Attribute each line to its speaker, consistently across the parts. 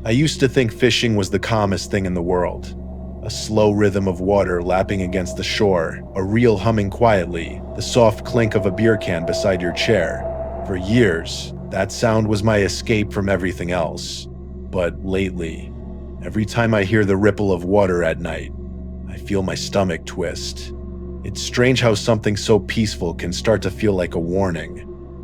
Speaker 1: I used to think fishing was the calmest thing in the world. A slow rhythm of water lapping against the shore, a reel humming quietly, the soft clink of a beer can beside your chair. For years, that sound was my escape from everything else. But lately, every time I hear the ripple of water at night, I feel my stomach twist. It's strange how something so peaceful can start to feel like a warning.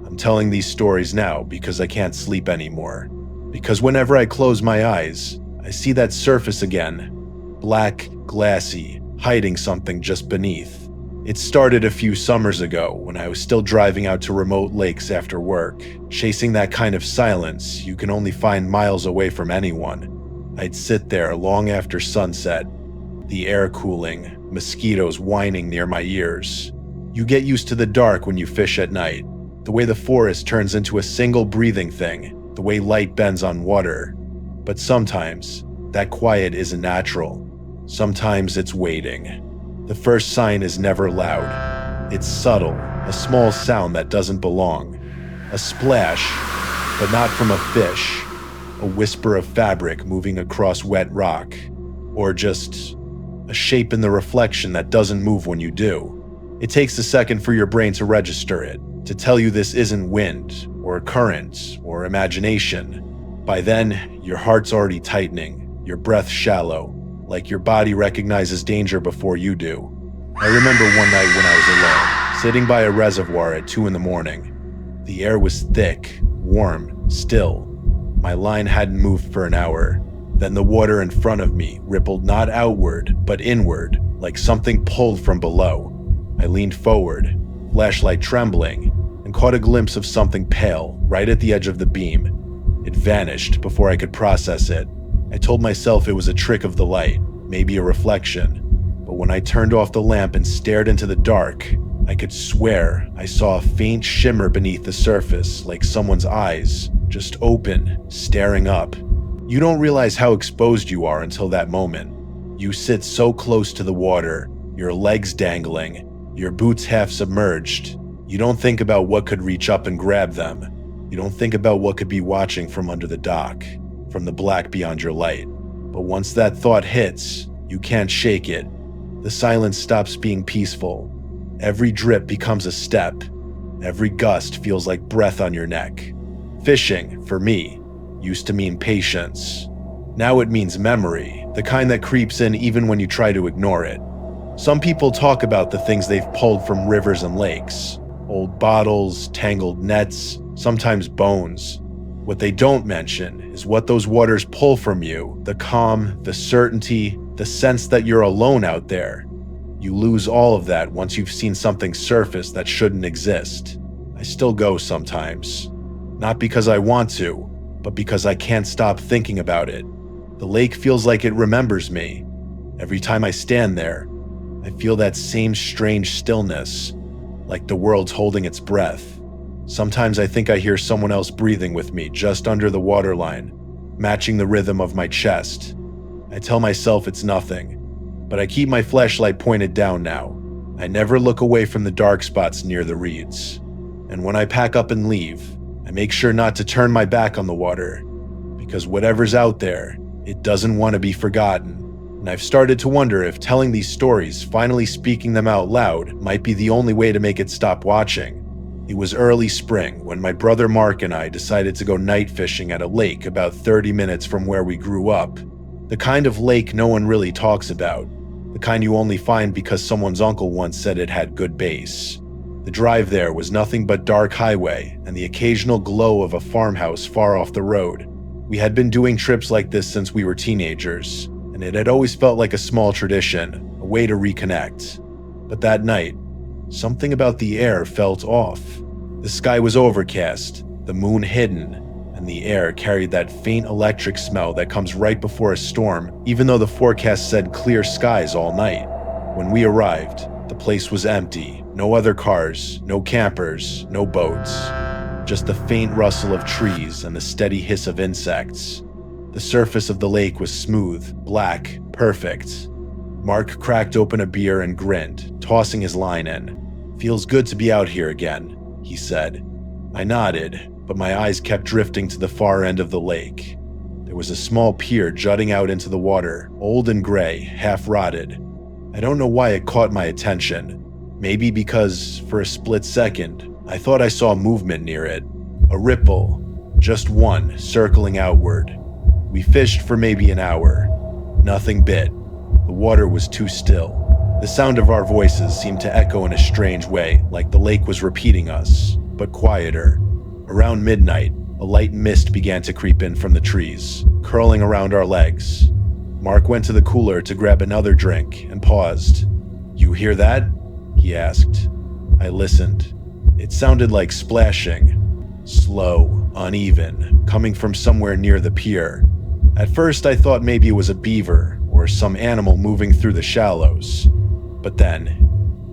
Speaker 1: I'm telling these stories now because I can't sleep anymore. Because whenever I close my eyes, I see that surface again. Black, glassy, hiding something just beneath. It started a few summers ago when I was still driving out to remote lakes after work, chasing that kind of silence you can only find miles away from anyone. I'd sit there long after sunset, the air cooling, mosquitoes whining near my ears. You get used to the dark when you fish at night, the way the forest turns into a single breathing thing, the way light bends on water. But sometimes, that quiet isn't natural. Sometimes it's waiting. The first sign is never loud. It's subtle, a small sound that doesn't belong. A splash, but not from a fish. A whisper of fabric moving across wet rock. Or just a shape in the reflection that doesn't move when you do. It takes a second for your brain to register it, to tell you this isn't wind, or current, or imagination. By then, your heart's already tightening, your breath shallow, like your body recognizes danger before you do. I remember one night when I was alone, sitting by a reservoir at 2 a.m. The air was thick, warm, still. My line hadn't moved for an hour. Then the water in front of me rippled not outward, but inward, like something pulled from below. I leaned forward, flashlight trembling, and caught a glimpse of something pale right at the edge of the beam. It vanished before I could process it. I told myself it was a trick of the light, maybe a reflection. But when I turned off the lamp and stared into the dark, I could swear I saw a faint shimmer beneath the surface, like someone's eyes, just open, staring up. You don't realize how exposed you are until that moment. You sit so close to the water, your legs dangling, your boots half submerged. You don't think about what could reach up and grab them. You don't think about what could be watching from under the dock, from the black beyond your light. But once that thought hits, you can't shake it. The silence stops being peaceful. Every drip becomes a step. Every gust feels like breath on your neck. Fishing, for me, used to mean patience. Now it means memory, the kind that creeps in even when you try to ignore it. Some people talk about the things they've pulled from rivers and lakes. Old bottles, tangled nets, sometimes bones. What they don't mention is what those waters pull from you, the calm, the certainty, the sense that you're alone out there. You lose all of that once you've seen something surface that shouldn't exist. I still go sometimes. Not because I want to, but because I can't stop thinking about it. The lake feels like it remembers me. Every time I stand there, I feel that same strange stillness, like the world's holding its breath. Sometimes I think I hear someone else breathing with me just under the waterline, matching the rhythm of my chest. I tell myself it's nothing, but I keep my flashlight pointed down now. I never look away from the dark spots near the reeds. And when I pack up and leave, I make sure not to turn my back on the water, because whatever's out there, it doesn't want to be forgotten. And I've started to wonder if telling these stories, finally speaking them out loud, might be the only way to make it stop watching. It was early spring when my brother Mark and I decided to go night fishing at a lake about 30 minutes from where we grew up. The kind of lake no one really talks about. The kind you only find because someone's uncle once said it had good bass. The drive there was nothing but dark highway and the occasional glow of a farmhouse far off the road. We had been doing trips like this since we were teenagers, and it had always felt like a small tradition, a way to reconnect. But that night, something about the air felt off. The sky was overcast, the moon hidden, and the air carried that faint electric smell that comes right before a storm, even though the forecast said clear skies all night. When we arrived, the place was empty. No other cars, no campers, no boats. Just the faint rustle of trees and the steady hiss of insects. The surface of the lake was smooth, black, perfect. Mark cracked open a beer and grinned, tossing his line in. "Feels good to be out here again," he said. I nodded, but my eyes kept drifting to the far end of the lake. There There was a small pier jutting out into the water, old and gray, half rotted. I don't know why it caught my attention. Maybe because, for a split second, I thought I saw movement near it. A ripple, just one, circling outward. We fished for maybe an hour. Nothing bit. The water was too still. The sound of our voices seemed to echo in a strange way, like the lake was repeating us, but quieter. Around midnight, a light mist began to creep in from the trees, curling around our legs. Mark went to the cooler to grab another drink and paused. "You hear that?" he asked. I listened. It sounded like splashing. Slow, uneven, coming from somewhere near the pier. At first I thought maybe it was a beaver or some animal moving through the shallows. But then,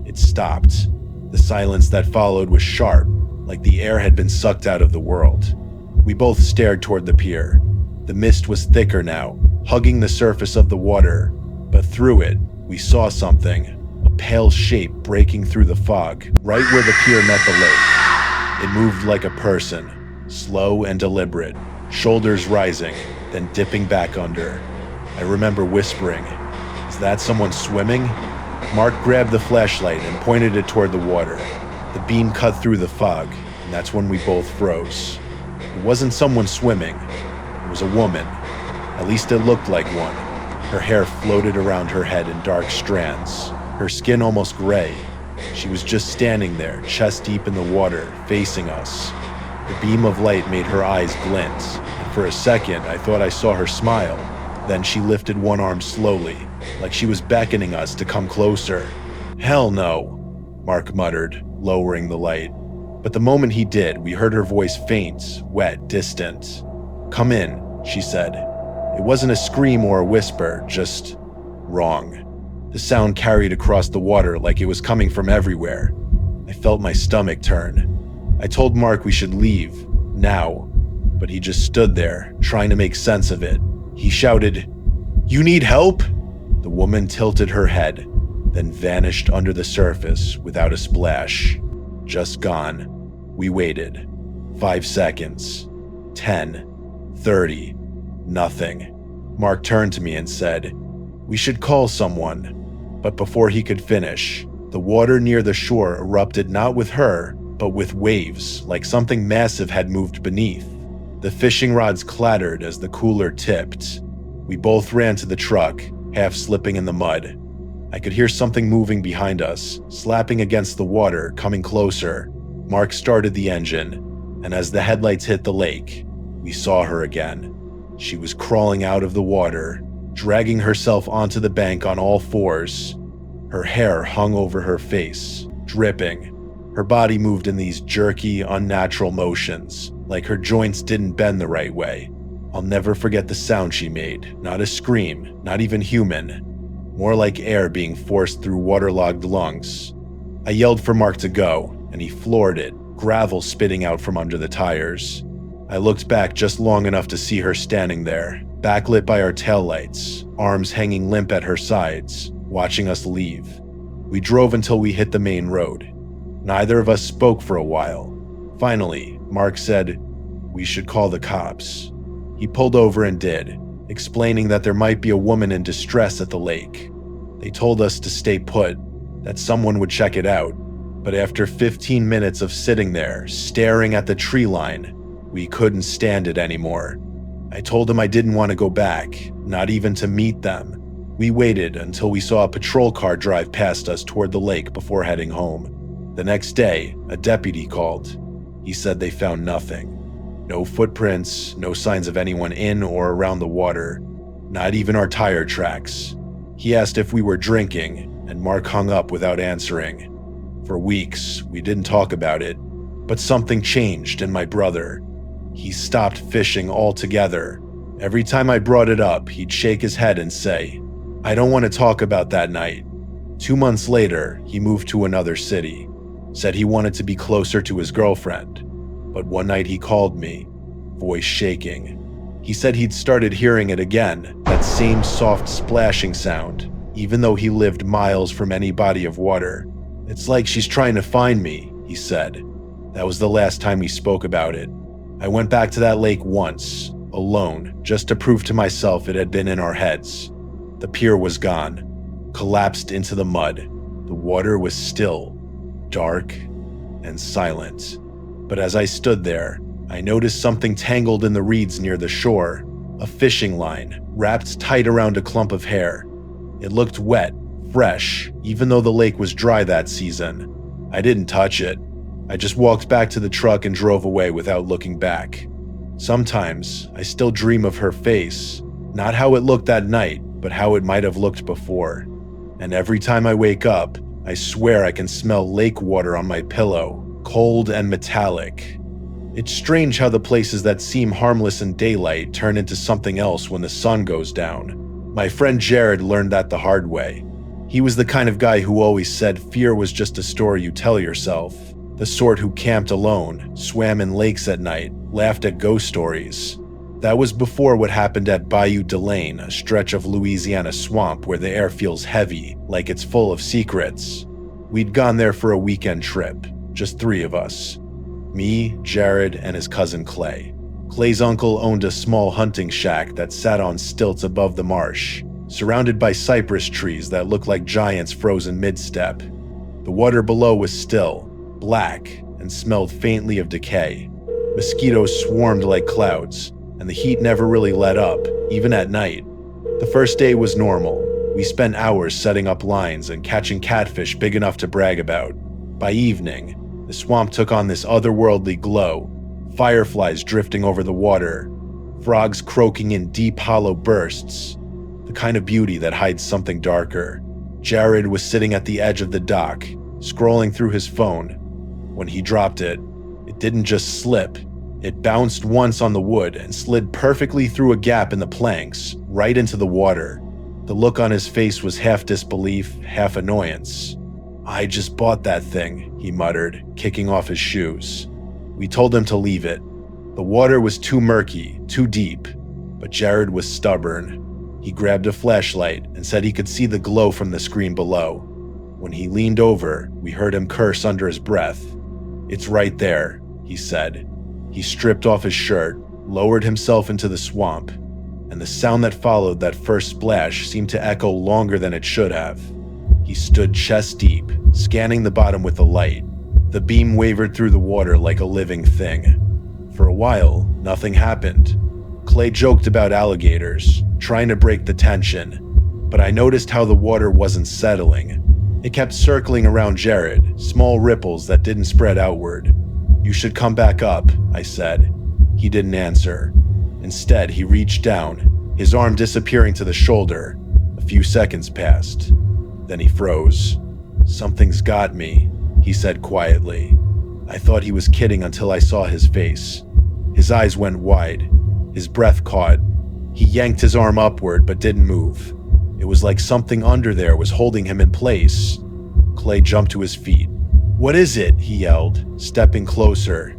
Speaker 1: it stopped. The silence that followed was sharp, like the air had been sucked out of the world. We both stared toward the pier. The mist was thicker now, hugging the surface of the water, but through it, we saw something, a pale shape breaking through the fog, right where the pier met the lake. It moved like a person, slow and deliberate, shoulders rising, then dipping back under. I remember whispering, "Is that someone swimming?" Mark grabbed the flashlight and pointed it toward the water. The beam cut through the fog, and that's when we both froze. It wasn't someone swimming. It was a woman. At least it looked like one. Her hair floated around her head in dark strands, her skin almost gray. She was just standing there, chest deep in the water, facing us. The beam of light made her eyes glint, and for a second I thought I saw her smile. Then she lifted one arm slowly, like she was beckoning us to come closer. "Hell no," Mark muttered, lowering the light. But the moment he did, we heard her voice faint, wet, distant. "Come in," she said. It wasn't a scream or a whisper, just wrong. The sound carried across the water like it was coming from everywhere. I felt my stomach turn. I told Mark we should leave, now, but he just stood there, trying to make sense of it. He shouted, "You need help?" The woman tilted her head, then vanished under the surface without a splash. Just gone. We waited. 5 seconds. 10. 30. Nothing. Mark turned to me and said, "We should call someone." But before he could finish, the water near the shore erupted not with her, but with waves, like something massive had moved beneath. The fishing rods clattered as the cooler tipped. We both ran to the truck, half slipping in the mud. I could hear something moving behind us, slapping against the water, coming closer. Mark started the engine, and as the headlights hit the lake, we saw her again. She was crawling out of the water, dragging herself onto the bank on all fours. Her hair hung over her face, dripping. Her body moved in these jerky, unnatural motions, like her joints didn't bend the right way. I'll never forget the sound she made, not a scream, not even human. More like air being forced through waterlogged lungs. I yelled for Mark to go, and he floored it, gravel spitting out from under the tires. I looked back just long enough to see her standing there, backlit by our taillights, arms hanging limp at her sides, watching us leave. We drove until we hit the main road. Neither of us spoke for a while. Finally, Mark said, "We should call the cops." He pulled over and did, explaining that there might be a woman in distress at the lake. They told us to stay put, that someone would check it out. But after 15 minutes of sitting there, staring at the tree line, we couldn't stand it anymore. I told him I didn't want to go back, not even to meet them. We waited until we saw a patrol car drive past us toward the lake before heading home. The next day, a deputy called. He said they found nothing. No footprints, no signs of anyone in or around the water, not even our tire tracks. He asked if we were drinking, and Mark hung up without answering. For weeks, we didn't talk about it, but something changed in my brother. He stopped fishing altogether. Every time I brought it up, he'd shake his head and say, "I don't want to talk about that night." 2 months later, he moved to another city. Said he wanted to be closer to his girlfriend. But one night he called me, voice shaking. He said he'd started hearing it again, that same soft splashing sound, even though he lived miles from any body of water. "It's like she's trying to find me," he said. That was the last time we spoke about it. I went back to that lake once, alone, just to prove to myself it had been in our heads. The pier was gone, collapsed into the mud. The water was still, dark, and silent. But as I stood there, I noticed something tangled in the reeds near the shore, a fishing line wrapped tight around a clump of hair. It looked wet, fresh, even though the lake was dry that season. I didn't touch it. I just walked back to the truck and drove away without looking back. Sometimes, I still dream of her face, not how it looked that night, but how it might have looked before. And every time I wake up, I swear I can smell lake water on my pillow, cold and metallic. It's strange how the places that seem harmless in daylight turn into something else when the sun goes down. My friend Jared learned that the hard way. He was the kind of guy who always said fear was just a story you tell yourself. The sort who camped alone, swam in lakes at night, laughed at ghost stories. That was before what happened at Bayou Delane, a stretch of Louisiana swamp where the air feels heavy, like it's full of secrets. We'd gone there for a weekend trip, just 3 of us. Me, Jared, and his cousin Clay. Clay's uncle owned a small hunting shack that sat on stilts above the marsh, surrounded by cypress trees that looked like giants frozen mid-step. The water below was still, black, and smelled faintly of decay. Mosquitoes swarmed like clouds, and the heat never really let up, even at night. The first day was normal. We spent hours setting up lines and catching catfish big enough to brag about. By evening, the swamp took on this otherworldly glow, fireflies drifting over the water, frogs croaking in deep hollow bursts, the kind of beauty that hides something darker. Jared was sitting at the edge of the dock, scrolling through his phone. When he dropped it, it didn't just slip. It bounced once on the wood and slid perfectly through a gap in the planks, right into the water. The look on his face was half disbelief, half annoyance. "I just bought that thing," he muttered, kicking off his shoes. We told him to leave it. The water was too murky, too deep, but Jared was stubborn. He grabbed a flashlight and said he could see the glow from the screen below. When he leaned over, we heard him curse under his breath. "It's right there," he said. He stripped off his shirt, lowered himself into the swamp, and the sound that followed that first splash seemed to echo longer than it should have. He stood chest deep, scanning the bottom with the light. The beam wavered through the water like a living thing. For a while, nothing happened. Clay joked about alligators, trying to break the tension, but I noticed how the water wasn't settling. It kept circling around Jared, small ripples that didn't spread outward. "You should come back up," I said. He didn't answer. Instead, he reached down, his arm disappearing to the shoulder. A few seconds passed. Then he froze. "Something's got me," he said quietly. I thought he was kidding until I saw his face. His eyes went wide. His breath caught. He yanked his arm upward but didn't move. It was like something under there was holding him in place. Clay jumped to his feet. "What is it?" he yelled, stepping closer.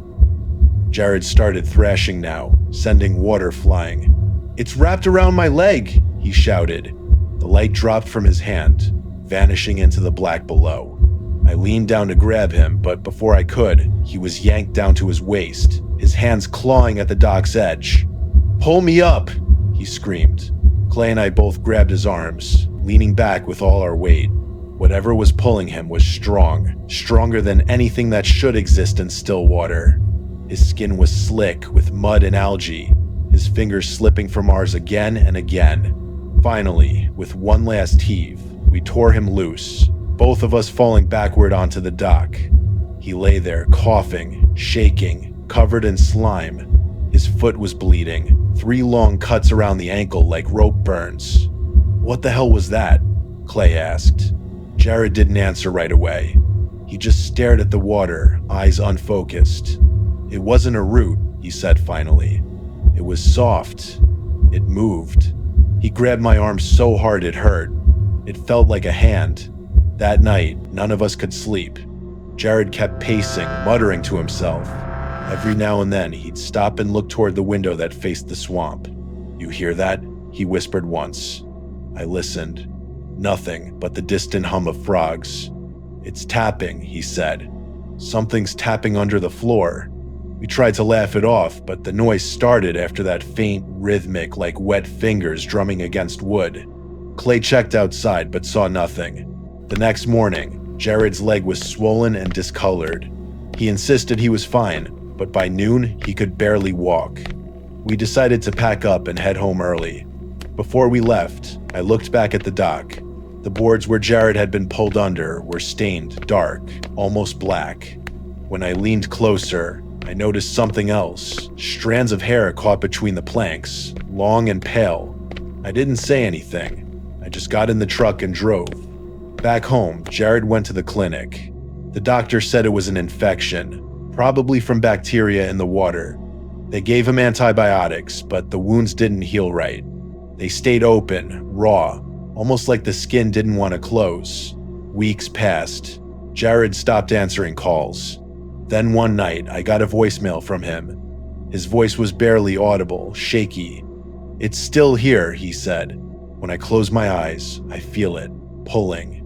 Speaker 1: Jared started thrashing now, sending water flying. "It's wrapped around my leg," he shouted. The light dropped from his hand, vanishing into the black below. I leaned down to grab him, but before I could, he was yanked down to his waist, his hands clawing at the dock's edge. "Pull me up!" he screamed. Clay and I both grabbed his arms, leaning back with all our weight. Whatever was pulling him was strong, stronger than anything that should exist in still water. His skin was slick with mud and algae, his fingers slipping from ours again and again. Finally, with one last heave, we tore him loose, both of us falling backward onto the dock. He lay there, coughing, shaking, covered in slime. His foot was bleeding, 3 long cuts around the ankle like rope burns. "What the hell was that?" Clay asked. Jared didn't answer right away. He just stared at the water, eyes unfocused. "It wasn't a root," he said finally. "It was soft. It moved." He grabbed my arm so hard it hurt. It felt like a hand. That night, none of us could sleep. Jared kept pacing, muttering to himself. Every now and then, he'd stop and look toward the window that faced the swamp. "You hear that?" he whispered once. I listened. Nothing but the distant hum of frogs. "It's tapping," he said. "Something's tapping under the floor." We tried to laugh it off, but the noise started after that faint, rhythmic, like wet fingers drumming against wood. Clay checked outside but saw nothing. The next morning, Jared's leg was swollen and discolored. He insisted he was fine, but by noon, he could barely walk. We decided to pack up and head home early. Before we left, I looked back at the dock. The boards where Jared had been pulled under were stained, dark, almost black. When I leaned closer, I noticed something else. Strands of hair caught between the planks, long and pale. I didn't say anything. I just got in the truck and drove. Back home, Jared went to the clinic. The doctor said it was an infection, probably from bacteria in the water. They gave him antibiotics, but the wounds didn't heal right. They stayed open, raw, almost like the skin didn't want to close. Weeks passed. Jared stopped answering calls. Then one night, I got a voicemail from him. His voice was barely audible, shaky. "It's still here," he said. When I close my eyes, I feel it, pulling.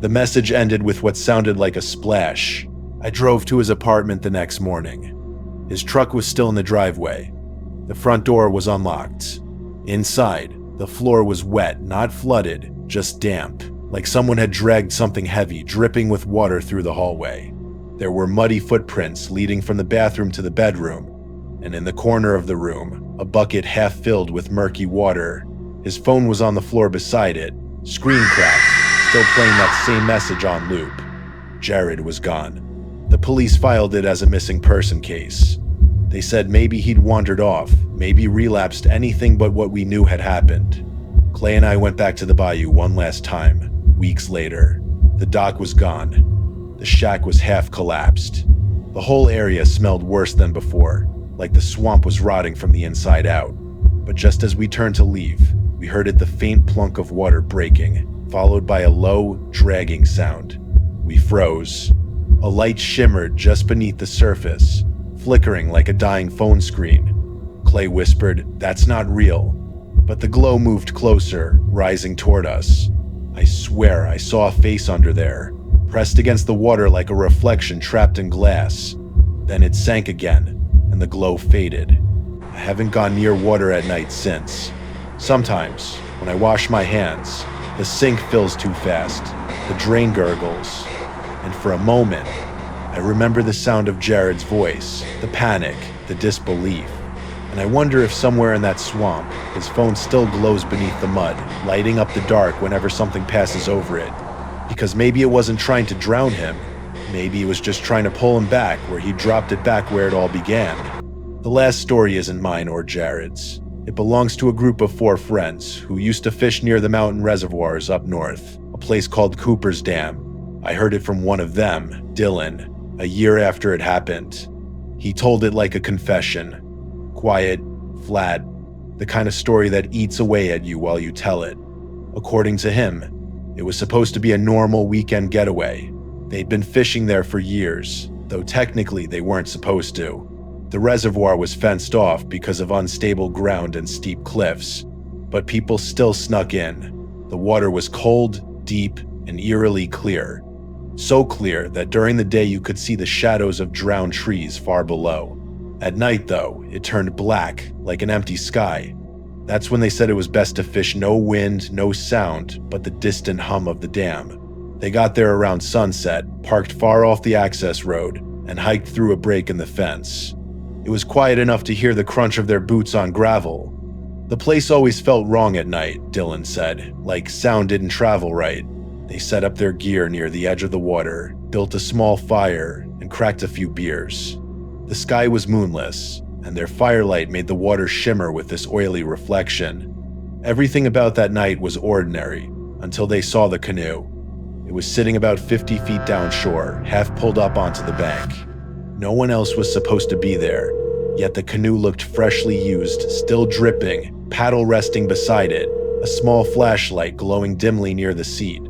Speaker 1: The message ended with what sounded like a splash. I drove to his apartment the next morning. His truck was still in the driveway. The front door was unlocked. Inside, the floor was wet, not flooded, just damp, like someone had dragged something heavy, dripping with water through the hallway. There were muddy footprints leading from the bathroom to the bedroom, and in the corner of the room, a bucket half filled with murky water. His phone was on the floor beside it, screen cracked, still playing that same message on loop. Jared was gone. The police filed it as a missing person case. They said maybe he'd wandered off, maybe relapsed anything but what we knew had happened. Clay and I went back to the bayou one last time, weeks later. The dock was gone. The shack was half collapsed. The whole area smelled worse than before, like the swamp was rotting from the inside out. But just as we turned to leave, we heard the faint plunk of water breaking, followed by a low, dragging sound. We froze. A light shimmered just beneath the surface, flickering like a dying phone screen. Clay whispered, "That's not real." But the glow moved closer, rising toward us. I swear I saw a face under there, pressed against the water like a reflection trapped in glass. Then it sank again, and the glow faded. I haven't gone near water at night since. Sometimes, when I wash my hands, the sink fills too fast, the drain gurgles, and for a moment, I remember the sound of Jared's voice, the panic, the disbelief. And I wonder if somewhere in that swamp, his phone still glows beneath the mud, lighting up the dark whenever something passes over it. Because maybe it wasn't trying to drown him. Maybe it was just trying to pull him back where he dropped it back where it all began. The last story isn't mine or Jared's. It belongs to a group of 4 friends who used to fish near the mountain reservoirs up north, a place called Cooper's Dam. I heard it from one of them, Dylan, a year after it happened. He told it like a confession. Quiet, flat, the kind of story that eats away at you while you tell it. According to him, it was supposed to be a normal weekend getaway. They'd been fishing there for years, though technically they weren't supposed to. The reservoir was fenced off because of unstable ground and steep cliffs, but people still snuck in. The water was cold, deep, and eerily clear. So clear that during the day you could see the shadows of drowned trees far below. At night, though, it turned black, like an empty sky. That's when they said it was best to fish no wind, no sound, but the distant hum of the dam. They got there around sunset, parked far off the access road, and hiked through a break in the fence. It was quiet enough to hear the crunch of their boots on gravel. The place always felt wrong at night, Dylan said, like sound didn't travel right. They set up their gear near the edge of the water, built a small fire, and cracked a few beers. The sky was moonless, and their firelight made the water shimmer with this oily reflection. Everything about that night was ordinary, until they saw the canoe. It was sitting about 50 feet downshore, half pulled up onto the bank. No one else was supposed to be there, yet the canoe looked freshly used, still dripping, paddle resting beside it, a small flashlight glowing dimly near the seat.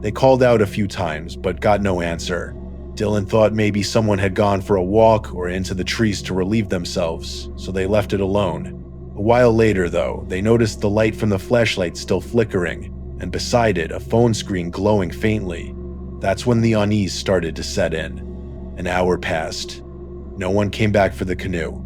Speaker 1: They called out a few times, but got no answer. Dylan thought maybe someone had gone for a walk or into the trees to relieve themselves, so they left it alone. A while later, though, they noticed the light from the flashlight still flickering, and beside it, a phone screen glowing faintly. That's when the unease started to set in. An hour passed. No one came back for the canoe.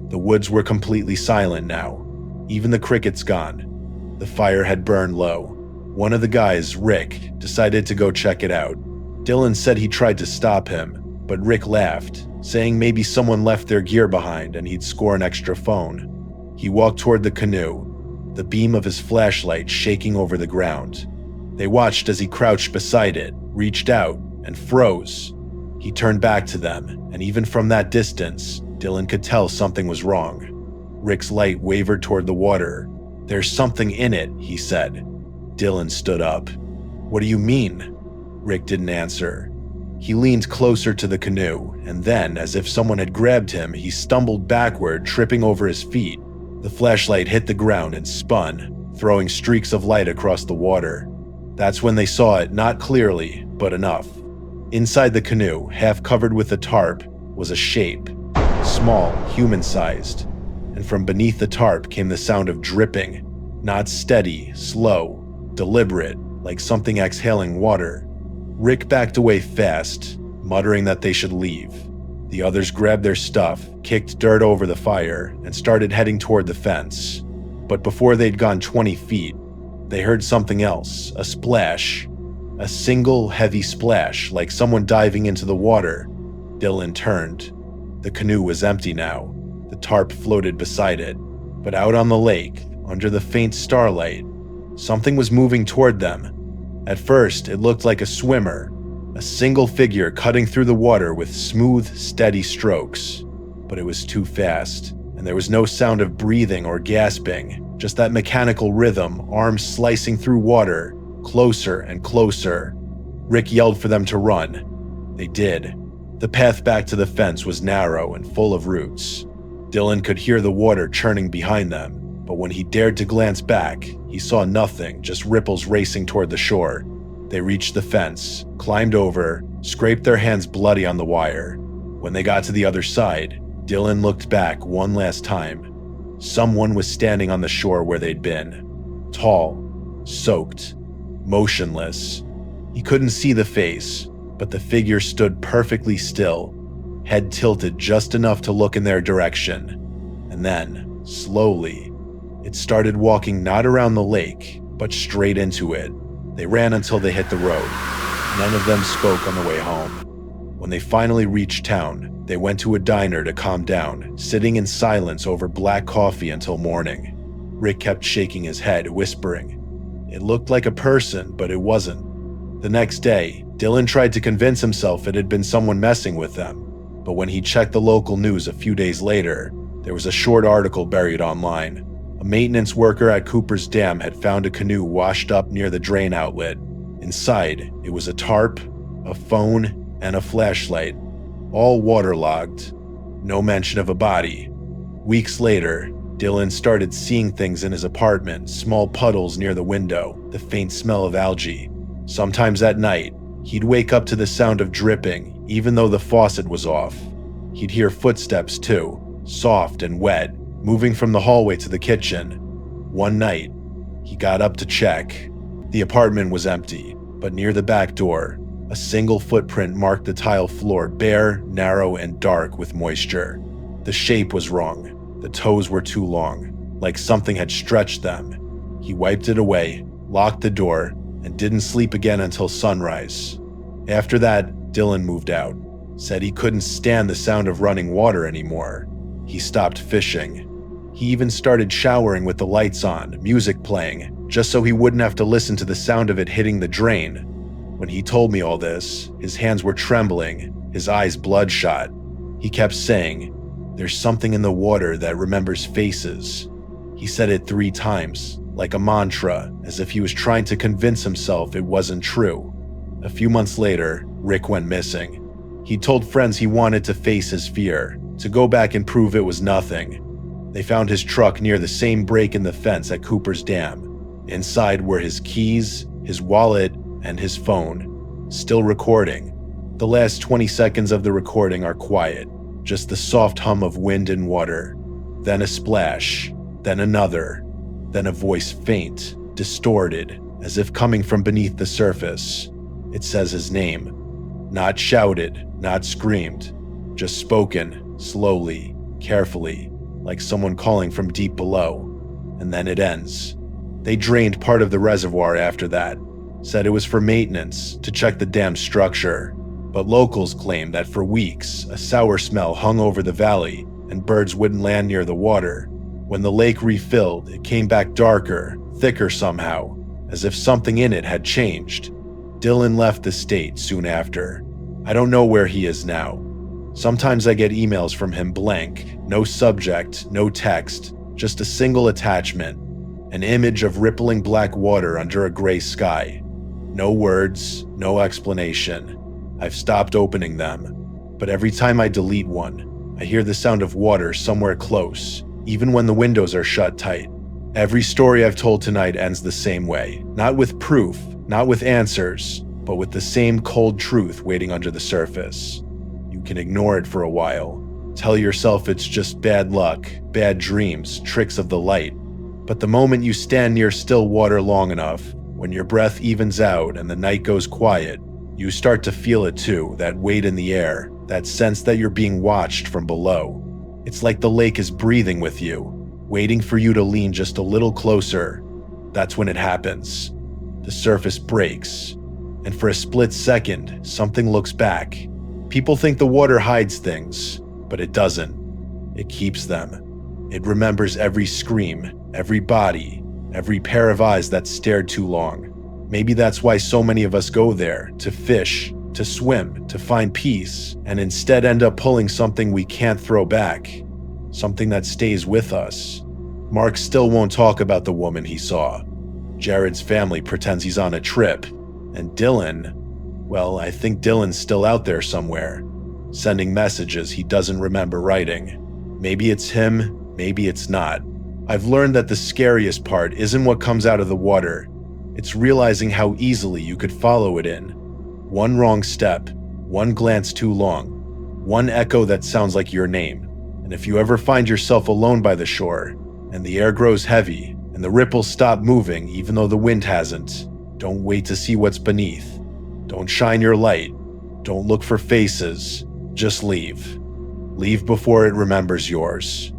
Speaker 1: The woods were completely silent now. Even the crickets gone. The fire had burned low. One of the guys, Rick, decided to go check it out. Dylan said he tried to stop him, but Rick laughed, saying maybe someone left their gear behind and he'd score an extra phone. He walked toward the canoe, the beam of his flashlight shaking over the ground. They watched as he crouched beside it, reached out, and froze. He turned back to them, and even from that distance, Dylan could tell something was wrong. Rick's light wavered toward the water. "There's something in it," he said. Dylan stood up. "What do you mean?" Rick didn't answer. He leaned closer to the canoe, and then, as if someone had grabbed him, he stumbled backward, tripping over his feet. The flashlight hit the ground and spun, throwing streaks of light across the water. That's when they saw it, not clearly, but enough. Inside the canoe, half covered with a tarp, was a shape, small, human-sized, and from beneath the tarp came the sound of dripping, not steady, slow, deliberate, like something exhaling water. Rick backed away fast, muttering that they should leave. The others grabbed their stuff, kicked dirt over the fire, and started heading toward the fence. But before they'd gone 20 feet, they heard something else, a splash. A single, heavy splash, like someone diving into the water. Dylan turned. The canoe was empty now. The tarp floated beside it. But out on the lake, under the faint starlight, something was moving toward them. At first, it looked like a swimmer, a single figure cutting through the water with smooth, steady strokes. But it was too fast, and there was no sound of breathing or gasping, just that mechanical rhythm, arms slicing through water, closer and closer. Rick yelled for them to run. They did. The path back to the fence was narrow and full of roots. Dylan could hear the water churning behind them, but when he dared to glance back, he saw nothing, just ripples racing toward the shore. They reached the fence, climbed over, scraped their hands bloody on the wire. When they got to the other side, Dylan looked back one last time. Someone was standing on the shore where they'd been. Tall, soaked, motionless. He couldn't see the face, but the figure stood perfectly still, head tilted just enough to look in their direction. And then, slowly, it started walking not around the lake, but straight into it. They ran until they hit the road. None of them spoke on the way home. When they finally reached town, they went to a diner to calm down, sitting in silence over black coffee until morning. Rick kept shaking his head, whispering. It looked like a person, but it wasn't. The next day, Dylan tried to convince himself it had been someone messing with them, but when he checked the local news a few days later, there was a short article buried online. A maintenance worker at Cooper's Dam had found a canoe washed up near the drain outlet. Inside, it was a tarp, a phone, and a flashlight, all waterlogged. No mention of a body. Weeks later, Dylan started seeing things in his apartment, small puddles near the window, the faint smell of algae. Sometimes at night, he'd wake up to the sound of dripping, even though the faucet was off. He'd hear footsteps too, soft and wet, moving from the hallway to the kitchen. One night, he got up to check. The apartment was empty, but near the back door, a single footprint marked the tile floor, bare, narrow, and dark with moisture. The shape was wrong. The toes were too long, like something had stretched them. He wiped it away, locked the door, and didn't sleep again until sunrise. After that, Dylan moved out, said he couldn't stand the sound of running water anymore. He stopped fishing. He even started showering with the lights on, music playing, just so he wouldn't have to listen to the sound of it hitting the drain. When he told me all this, his hands were trembling, his eyes bloodshot. He kept saying, "There's something in the water that remembers faces." He said it 3 times, like a mantra, as if he was trying to convince himself it wasn't true. A few months later, Rick went missing. He told friends he wanted to face his fear, to go back and prove it was nothing. They found his truck near the same break in the fence at Cooper's Dam. Inside were his keys, his wallet, and his phone, still recording. The last 20 seconds of the recording are quiet, just the soft hum of wind and water. Then a splash, then another, then a voice faint, distorted, as if coming from beneath the surface. It says his name. Not shouted, not screamed, just spoken, slowly, carefully, like someone calling from deep below. And then it ends. They drained part of the reservoir after that, said it was for maintenance, to check the dam's structure. But locals claim that for weeks, a sour smell hung over the valley and birds wouldn't land near the water. When the lake refilled, it came back darker, thicker somehow, as if something in it had changed. Dylan left the state soon after. I don't know where he is now. Sometimes I get emails from him blank, no subject, no text, just a single attachment, an image of rippling black water under a gray sky. No words, no explanation. I've stopped opening them, but every time I delete one, I hear the sound of water somewhere close, even when the windows are shut tight. Every story I've told tonight ends the same way, not with proof, not with answers, but with the same cold truth waiting under the surface. You can ignore it for a while, tell yourself it's just bad luck, bad dreams, tricks of the light. But the moment you stand near still water long enough, when your breath evens out and the night goes quiet, you start to feel it too, that weight in the air, that sense that you're being watched from below. It's like the lake is breathing with you, waiting for you to lean just a little closer. That's when it happens. The surface breaks, and for a split second, something looks back. People think the water hides things, but it doesn't. It keeps them. It remembers every scream, every body, every pair of eyes that stared too long. Maybe that's why so many of us go there, to fish, to swim, to find peace, and instead end up pulling something we can't throw back, something that stays with us. Mark still won't talk about the woman he saw. Jared's family pretends he's on a trip, and Dylan, well, I think Dylan's still out there somewhere, sending messages he doesn't remember writing. Maybe it's him, maybe it's not. I've learned that the scariest part isn't what comes out of the water. It's realizing how easily you could follow it in. One wrong step, one glance too long, one echo that sounds like your name. And if you ever find yourself alone by the shore, and the air grows heavy, and the ripples stop moving even though the wind hasn't, don't wait to see what's beneath. Don't shine your light. Don't look for faces. Just leave. Leave before it remembers yours.